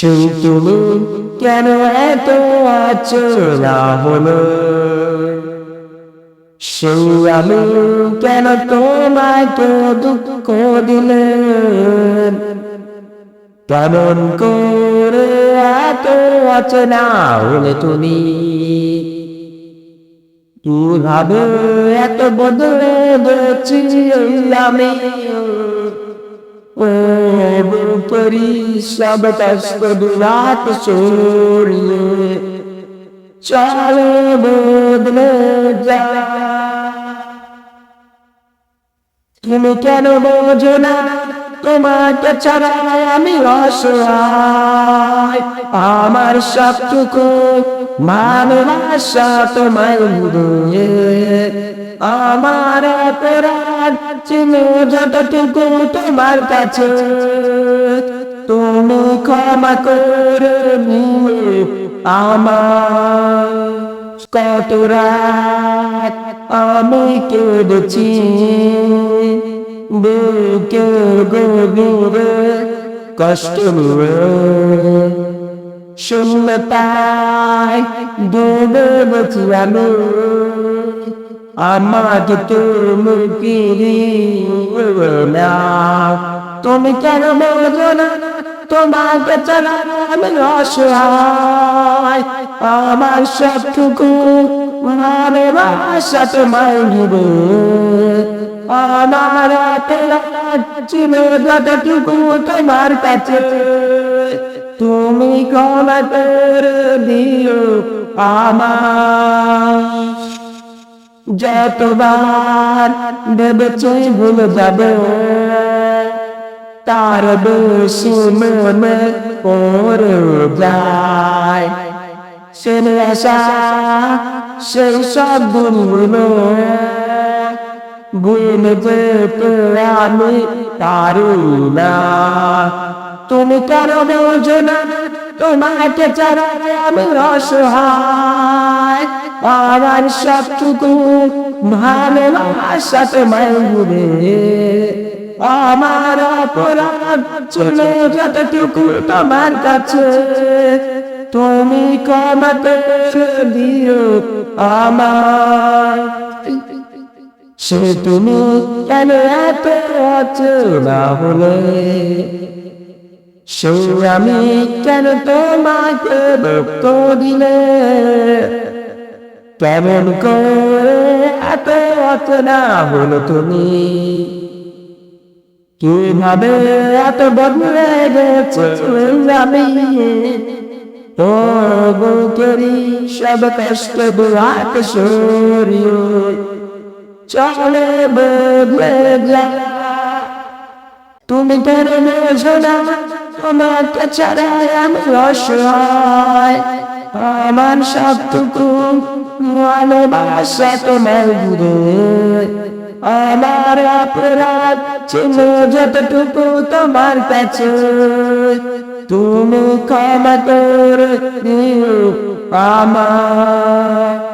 সেই তুমি কেন এত আচরা হলো, সেই আমি কেন তোমাকে দুঃখ দিলে, কেমন করে এত অচেনা হলে তুমি, কিভাবে এত বদলে গেছি আমি, করি সব কষ্ট রাত সরিয়ে চলে বদলে যা। তুমি কেন বোঝো না তোমাকে ছাড়া আমি অসহায়, আমার সবটুকু ভালোবাসা তোমায় দিয়ে, আমার অপরাধ ছিল যতটুকু তোমার কাছে, তুমি ক্ষমা করে নিও আমার। কত রাত আমি কেঁদেছি বুকে গভীরে কষ্ট নিয়ে, শূন্যতায় ডুবে গেছি আমি, আমাকে তুমি ফিরিয়ে নাও। তুমি কেন বোঝো না তোমাকে ছাড়া আমি অসহায়, আমার সবটুকু ভালোবাসা তোমায় দিবে, আমার অপরাধ ছিল যতটুকু তোমার কাছে, তুমি ক্ষমা করে দিও আমার। যতবার ভেবেছি ভুলে যাবে তার বেশি মনে পড়ে যায়, সে আশা সেই সব গুলো ভুলে যেতে আমি পারি না। তুমি কেন বোঝো না তোমাকে ছাড়া আমি অসহায়, আমার সবটুকু ভালোবাসা তোমায় দিবে, আমার অপরাধ ছিল যতটুকু তোমার কাছে, তুমি ক্ষমা করে দিও আমার। সে তুমি কেন এত অচেনা হলে, সে আমি কেন তোমাকে দুঃখ দিলে, কেমন করে এত অচেনা হলো তুমি, কিভাবে এত বদলে গেছো আমি, তবু করি সব কষ্ট রাত সরিয়ে চলে বদলে যা। তুমি কেন বোঝো না তোমাকে ছাড়া আমি অসহায়, আমার সবটুকু ভালোবাসা তোমায় দিবে, আমার অপরাধ ছিল যতটুকু তোমার কাছে, তুমি ক্ষমা করে দিও আমার।